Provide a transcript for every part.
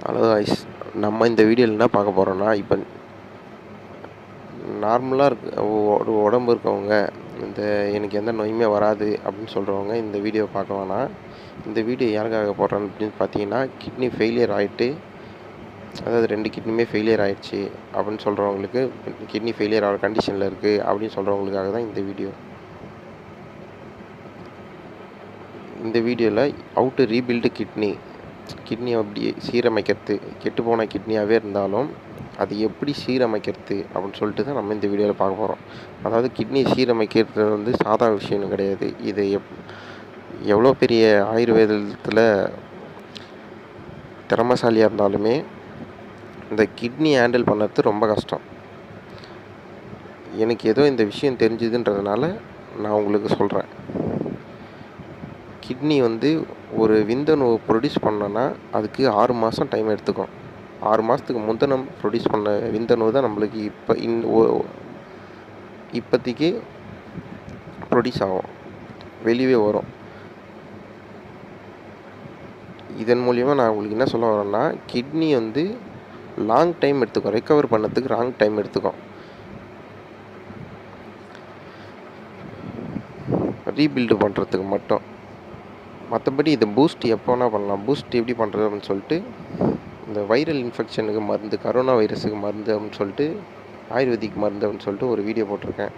Hello ice, நம்ம இந்த வீடியோவில் என்ன பார்க்க போகிறோன்னா, இப்போ நார்மலாக ஒரு உடம்பு இருக்கவங்க, இந்த எனக்கு எந்த நோயுமே வராது அப்படின்னு சொல்கிறவங்க இந்த வீடியோ பார்க்க வேணாம். இந்த வீடியோ யாருக்காக போடுறேன் அப்படின்னு பார்த்தீங்கன்னா, கிட்னி ஃபெயிலியர் ஆகிட்டு, அதாவது 2 கிட்னியுமே ஃபெயிலியர் ஆகிடுச்சு அப்படின்னு சொல்கிறவங்களுக்கு, கிட்னி ஃபெயிலியர் ஆகிற கண்டிஷனில் இருக்குது அப்படின்னு சொல்கிறவங்களுக்காக தான் இந்த வீடியோ. இந்த வீடியோவில் ஹவ் டு ரீபில்டு கிட்னி அப்படி சீரமைக்கிறது, கெட்டுப்போன கிட்னியாகவே இருந்தாலும் அது எப்படி சீரமைக்கிறது அப்படின்னு சொல்லிட்டு தான் நம்ம இந்த வீடியோவில் பார்க்க போகிறோம். அதாவது கிட்னி சீரமைக்கிறது வந்து சாதா விஷயம் கிடையாது. இது எவ்வளோ பெரிய ஆயுர்வேதத்தில் திறமைசாலியாக இருந்தாலுமே இந்த கிட்னி ஹேண்டில் பண்ணுறது ரொம்ப கஷ்டம். எனக்கு ஏதோ இந்த விஷயம் தெரிஞ்சுதுன்றதுனால நான் உங்களுக்கு சொல்கிறேன். கிட்னி வந்து ஒரு விந்தணுவை ப்ரொடியூஸ் பண்ணோன்னா அதுக்கு 6 மாதம் டைம் எடுத்துக்கும். 6 மாதத்துக்கு முந்தின ப்ரொடியூஸ் பண்ண விந்தணு தான் நம்மளுக்கு இப்போதைக்கு ப்ரொடியூஸ் ஆகும், வெளியே வரும். இதன் மூலிமா நான் உங்களுக்கு என்ன சொல்ல வரேன்னா, கிட்னி வந்து லாங் டைம் எடுத்துக்கும், ரெக்கவர் பண்ணதுக்கு லாங் டைம் எடுத்துக்கும். ரீபில்டு பண்ணுறதுக்கு மட்டும். மற்றபடி இதை பூஸ்ட் எப்போ வேணால் பண்ணலாம். பூஸ்ட் எப்படி பண்ணுறது அப்படின்னு சொல்லிட்டு, இந்த வைரல் இன்ஃபெக்ஷனுக்கு மருந்து, கரோனா வைரஸுக்கு மருந்து அப்படின்னு சொல்லிட்டு, ஆயுர்வேதிக் மருந்து அப்படின்னு சொல்லிட்டு ஒரு வீடியோ போட்டிருக்கேன்.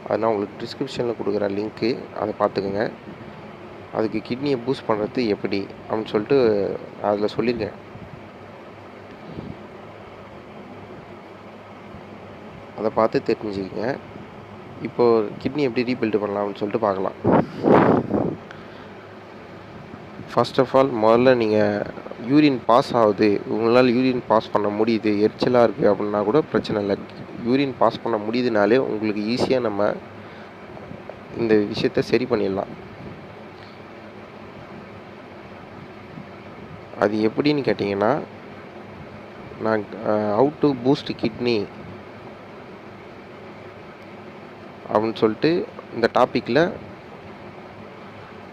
அது நான் உங்களுக்கு டிஸ்கிரிப்ஷனில் கொடுக்குற லிங்க்கு, அதை பார்த்துக்குங்க. அதுக்கு கிட்னியை பூஸ்ட் பண்ணுறது எப்படி அப்படின்னு சொல்லிட்டு அதில் சொல்லியிருக்கேன். அதை பார்த்து தெரிஞ்சுக்கங்க. இப்போது கிட்னி எப்படி ரீபில்டு பண்ணலாம் அப்படின்னு சொல்லிட்டு பார்க்கலாம். ஃபர்ஸ்ட் ஆஃப் ஆல், முதல்ல நீங்கள் யூரின் பாஸ் ஆகுது, உங்களால் யூரின் பாஸ் பண்ண முடியுது, எரிச்சலாக இருக்குது அப்படின்னா கூட பிரச்சனை இல்லை. யூரின் பாஸ் பண்ண முடியுதுனாலே உங்களுக்கு ஈஸியாக நம்ம இந்த விஷயத்த சரி பண்ணிடலாம். அது எப்படின்னு கேட்டிங்கன்னா, நான் ஹவ் டு பூஸ்ட் கிட்னி அப்படின்னு சொல்லிட்டு இந்த டாப்பிக்கில்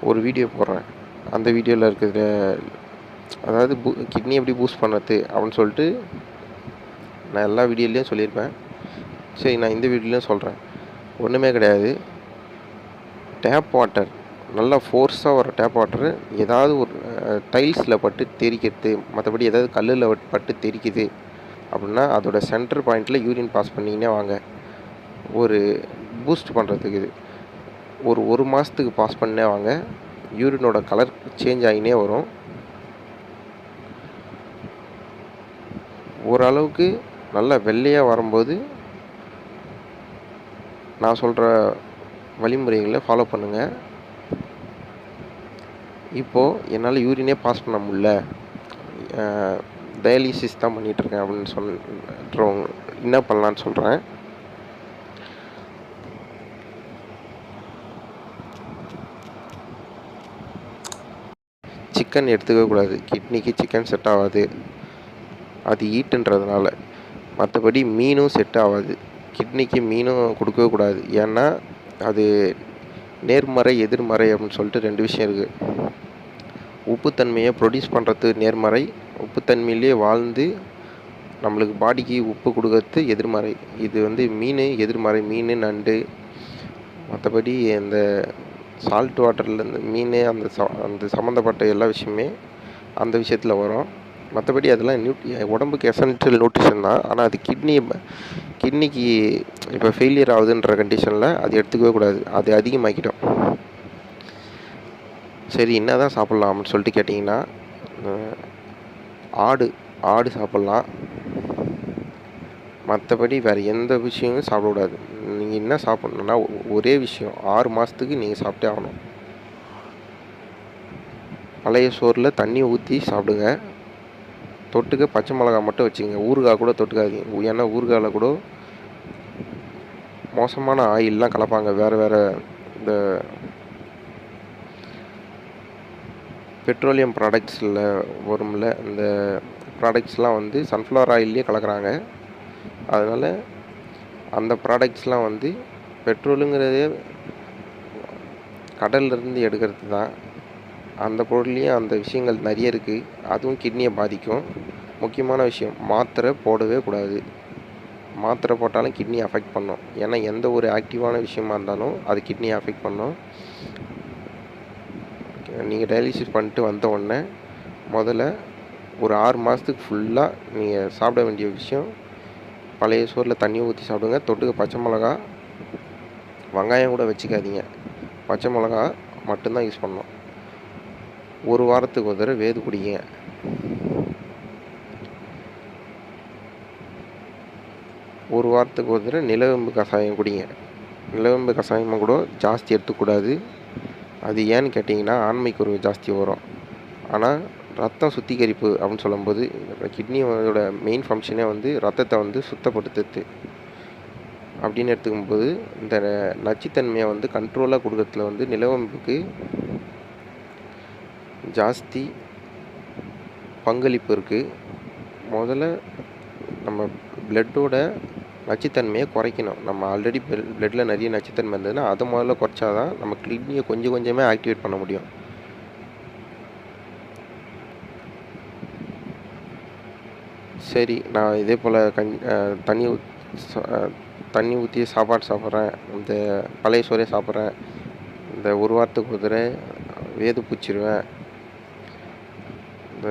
ஒரு வீடியோ போடுறேன். அந்த வீடியோவில் இருக்கிற, அதாவது கிட்னி எப்படி பூஸ்ட் பண்ணுறது அப்படின்னு சொல்லிட்டு நான் எல்லா வீடியோலையும் சொல்லியிருப்பேன். சரி, நான் இந்த வீடியோலையும் சொல்கிறேன். ஒன்றுமே கிடையாது. டேப் வாட்டர், நல்லா ஃபோர்ஸாக வர டேப் வாட்டரு ஏதாவது ஒரு டைல்ஸில் பட்டு தெரிக்கிறது, மற்றபடி ஏதாவது கல்லில் பட்டு தெரிக்குது அப்படின்னா அதோட சென்டர் பாயிண்டில் யூரின் பாஸ் பண்ணிக்கினே வாங்க. ஒரு பூஸ்ட் பண்ணுறதுக்கு இது ஒரு மாதத்துக்கு பாஸ் பண்ணே வாங்க. யூரினோட கலர் சேஞ்ச் ஆகினே வரும். ஓரளவுக்கு நல்லா வெள்ளையாக வரும்போது நான் சொல்கிற வழிமுறைகளை ஃபாலோ பண்ணுங்கள். இப்போது என்னால் யூரினே பாஸ் பண்ண முடியல, டயாலிசிஸ் தான் பண்ணிகிட்ருக்கேன் அப்படின்னு சொல்கிறவங்க என்ன பண்ணலான்னு சொல்கிறேன். சிக்கன் எடுத்துக்கக்கூடாது. கிட்னிக்கு சிக்கன் செட் ஆகாது, அது ஈட்டுன்றதுனால. மற்றபடி மீனும் செட் ஆகாது. கிட்னிக்கு மீனும் கொடுக்கவே கூடாது. ஏன்னா அது நேர்மறை எதிர்மறை அப்படின்னு சொல்லிட்டு 2 விஷயம் இருக்குது. உப்புத்தன்மையை ப்ரொடியூஸ் பண்ணுறது நேர்மறை, உப்புத்தன்மையிலே வாழ்ந்து நம்மளுக்கு பாடிக்கு உப்பு கொடுக்கறது எதிர்மறை. இது வந்து மீன் எதிர்மறை, மீன் நண்டு. மற்றபடி இந்த சால்ட் வாட்டரில் இந்த மீன் அந்த சம்மந்தப்பட்ட எல்லா விஷயமே அந்த விஷயத்தில் வரும். மற்றபடி அதெல்லாம் உடம்புக்கு எசென்ஷியல் நியூட்ரிஷன் தான். ஆனால் அது கிட்னிக்கு இப்போ ஃபெயிலியர் ஆகுதுன்ற கண்டிஷனில் அது எடுத்துக்கவே கூடாது. அது அதிகமாக்கிட்டோம். சரி, என்ன தான் சாப்பிட்லாம் அப்படின்னு சொல்லிட்டு கேட்டிங்கன்னா, ஆடு சாப்பிட்லாம். மற்றபடி வேறு எந்த விஷயமும் சாப்பிடக்கூடாது. நீங்கள் என்ன சாப்பிட்ணுன்னா ஒரே விஷயம், 6 மாதத்துக்கு நீங்கள் சாப்பிட்டே ஆகணும். பழைய சோறில் தண்ணி ஊற்றி சாப்பிடுங்க. தொட்டுக்க பச்சை மிளகா மட்டும் வச்சுக்கோங்க. ஊறுகாய் கூட தொட்டுக்காதீங்க. ஏன்னா ஊறுகாயில் கூட மோசமான ஆயிலெலாம் கலப்பாங்க. வேறு இந்த பெட்ரோலியம் ப்ராடக்ட்ஸில் வரும்ல, இந்த ப்ராடக்ட்ஸ்லாம் வந்து சன்ஃப்ளவர் ஆயிலே கலக்கிறாங்க. அதனால் அந்த ப்ராடக்ட்ஸ்லாம் வந்து பெட்ரோலுங்கிறதே கடல்லேருந்து எடுக்கிறது தான். அந்த பொருள்லேயும் அந்த விஷயங்கள் நிறைய இருக்குது. அதுவும் கிட்னியை பாதிக்கும். முக்கியமான விஷயம், மாத்திரை போடவே கூடாது. மாத்திரை போட்டாலும் கிட்னி அஃபெக்ட் பண்ணும். ஏன்னா எந்த ஒரு ஆக்டிவான விஷயமா இருந்தாலும் அது கிட்னியை அஃபெக்ட் பண்ணும். நீங்கள் டயாலிசிஸ் பண்ணிட்டு வந்த உடனே முதல்ல ஒரு 6 மாதத்துக்கு ஃபுல்லாக நீங்கள் சாப்பிட வேண்டிய விஷயம், பழைய சோறில் தண்ணி ஊற்றி சாப்பிடுங்க. தொட்டுக்க பச்சை மிளகா, வெங்காயம் கூட வச்சுக்காதீங்க. பச்சை மிளகா மட்டும்தான் யூஸ் பண்ணணும். ஒரு வாரத்துக்கு ஒரு தடவை வேது குடிங்க. ஒரு வாரத்துக்கு ஒரு தடவை நிலவேம்பு கஷாயம் குடிங்க. நிலவேம்பு கஷாயமாக கூட ஜாஸ்தி எடுத்துக்கூடாது. அது ஏன்னு கேட்டிங்கன்னா ஆண்மைக்குறைவு ஜாஸ்தி வரும். ஆனால் ரத்தம் சுத்திகரிப்பு அப்படின்னு சொல்லும்போது கிட்னியோட மெயின் ஃபங்க்ஷனே வந்து ரத்தத்தை வந்து சுத்தப்படுத்துறது. அப்படின்னு எடுத்துக்கும்போது இந்த நச்சுத்தன்மையை வந்து கண்ட்ரோலாக கொடுக்கறதுல வந்து நிலவேம்புக்கு ஜாஸ்தி பங்களிப்பு இருக்குது. முதல்ல நம்ம பிளட்டோட நச்சுத்தன்மையை குறைக்கணும். நம்ம ஆல்ரெடி பிளட்டில் நிறைய நச்சுத்தன்மை இருந்ததுன்னா அதை முதல்ல குறைச்சாதான் நம்ம கிட்னியை கொஞ்சம் கொஞ்சமே ஆக்டிவேட் பண்ண முடியும். சரி, நான் இதே போல் தண்ணி ஊற்றி சாப்பாடு சாப்பிட்றேன், இந்த பழைய சோறே சாப்பிட்றேன், இந்த ஒரு வாரத்துக்கு ஒரு தடவை வேது பூச்சிடுவேன், இந்த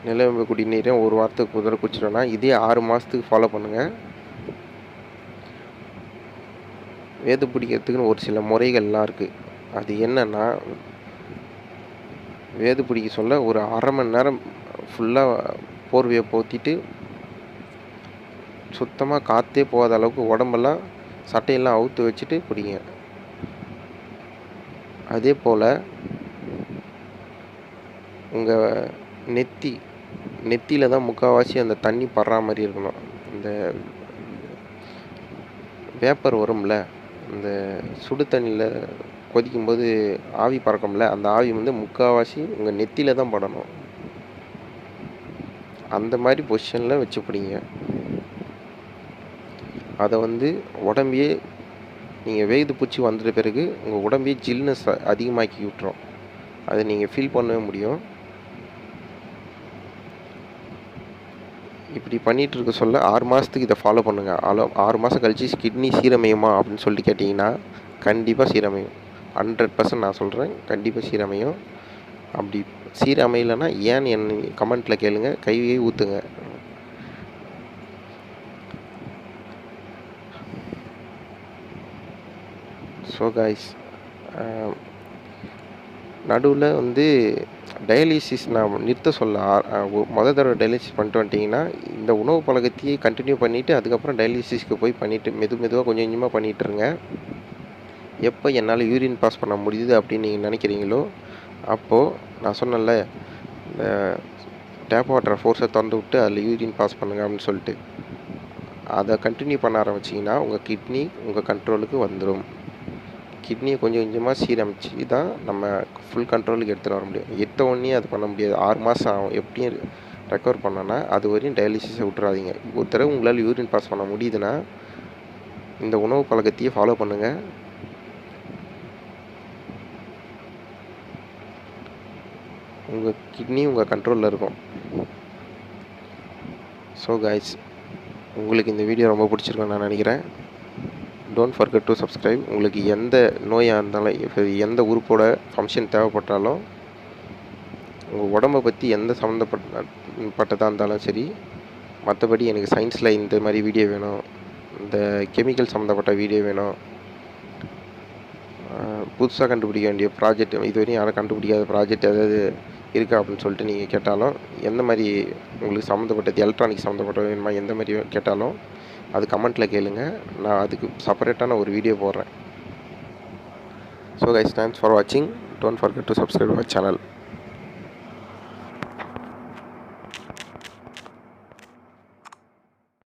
நிலவேம்பு குடிநீரையும் ஒரு வாரத்துக்கு ஒரு தடவை குடிச்சிடுவேன்னா இதே 6 மாதத்துக்கு ஃபாலோ பண்ணுங்கள். வேது பிடிக்கிறதுக்குன்னு ஒரு சில முறைகள்லாம் இருக்குது. அது என்னென்னா, வேது பிடிக்க சொல்ல ஒரு அரை மணி நேரம் ஃபுல்லாக போர்வையை போத்திட்டு சுத்தமாக காற்றே போகாத அளவுக்கு உடம்பெல்லாம் சட்டையெல்லாம் அவுத்து வச்சுட்டு பிடிங்க. அதே போல் உங்கள் நெத்தியில் தான் முக்கால்வாசி அந்த தண்ணி படுற மாதிரி இருக்கணும். இந்த வேப்பர் வரும்ல, இந்த சுடு தண்ணியில் கொதிக்கும்போது ஆவி பறக்கும்ல, அந்த ஆவி வந்து முக்கால்வாசி உங்கள் நெத்தியில் தான் படணும். அந்த மாதிரி பொசிஷனில் வச்சு பிடிங்க. அதை வந்து உடம்பையே நீங்கள் வேது பூச்சி வந்துட்ட பிறகு உங்கள் உடம்பையே ஜில்னஸ் அதிகமாக்கி விட்டுரும். அதை நீங்கள் ஃபீல் பண்ணவே முடியும். இப்படி பண்ணிகிட்டு இருக்க சொல்ல 6 மாதத்துக்கு இதை ஃபாலோ பண்ணுங்கள். 6 மாதம் கழிச்சு கிட்னி சீரமையுமா அப்படின்னு சொல்லிட்டு கேட்டிங்கன்னா கண்டிப்பாக சீரமையும். 100% நான் சொல்கிறேன், கண்டிப்பாக சீரமையும். அப்படி சீரமையலைன்னா ஏன்னு என்ன கமெண்ட்டில் கேளுங்க, கையை ஊற்றுங்க. ஸோ காய்ஸ், நடுவில் வந்து டயாலிசிஸ் நான் நிறுத்த சொல்ல, மொதல் தடவை டயாலிசிஸ் பண்ணிட்டு வந்துட்டிங்கன்னா இந்த உணவு பழக்கத்தையே கண்டினியூ பண்ணிவிட்டு அதுக்கப்புறம் டயாலிசிஸ்க்கு போய் பண்ணிவிட்டு மெதுவாக கொஞ்சம் கொஞ்சமாக பண்ணிகிட்ருங்க. எப்போ என்னால் யூரின் பாஸ் பண்ண முடியுது அப்படின்னு நீங்கள் நினைக்கிறீங்களோ அப்போது நான் சொன்னேன்ல, இந்த டேப் வாட்டரை ஃபோர்ஸை திறந்து விட்டு அதில் யூரின் பாஸ் பண்ணுங்க அப்படின்னு சொல்லிட்டு அதை கண்டினியூ பண்ண ஆரம்பிச்சிங்கன்னா உங்கள் கிட்னி உங்கள் கண்ட்ரோலுக்கு வந்துடும். கிட்னியை கொஞ்சம் கொஞ்சமாக சீரமைச்சு தான் நம்ம ஃபுல் கண்ட்ரோலுக்கு எடுத்துகிட்டு வர முடியும். எடுத்த உடனே அது பண்ண முடியாது. 6 மாதம் ஆகும். எப்படியும் ரெக்கவர் பண்ணோன்னா அது வரையும் டயாலிசிஸை விட்டுறாதீங்க. ஒரு தடவை உங்களால் யூரின் பாஸ் பண்ண முடியுதுன்னா இந்த உணவு பழக்கத்தையே ஃபாலோ பண்ணுங்கள். உங்கள் கிட்னி உங்கள் கண்ட்ரோலில் இருக்கும். ஸோ காய்ஸ், உங்களுக்கு இந்த வீடியோ ரொம்ப பிடிச்சிருக்குன்னு நான் நினைக்கிறேன். Don't forget to subscribe. உங்களுக்கு எந்த நோயாக இருந்தாலும், எந்த உறுப்போட ஃபங்க்ஷன் தேவைப்பட்டாலும், உங்கள் உடம்பை பற்றி எந்த சம்மந்தப்பட்டதாக இருந்தாலும் சரி, மற்றபடி எனக்கு சயின்ஸில் இந்த மாதிரி வீடியோ வேணும், இந்த கெமிக்கல் சம்மந்தப்பட்ட வீடியோ வேணும், புதுசாக கண்டுபிடிக்க வேண்டிய ப்ராஜெக்ட், இதுவரையும் யாரும் கண்டுபிடிக்காத ப்ராஜெக்ட் ஏதாவது இருக்கா அப்படின்னு சொல்லிட்டு நீங்கள் கேட்டாலும், எந்த மாதிரி உங்களுக்கு சம்மந்தப்பட்டது, எலக்ட்ரானிக் சம்மந்தப்பட்ட வேணுமா, எந்த மாதிரி கேட்டாலும் அது கமெண்ட்டில் கேளுங்க. நான் அதுக்கு செப்பரேட்டான ஒரு வீடியோ போடுறேன். ஸோ கைஸ், தேங்க்ஸ் ஃபார் வாட்சிங். Don't forget to subscribe our channel.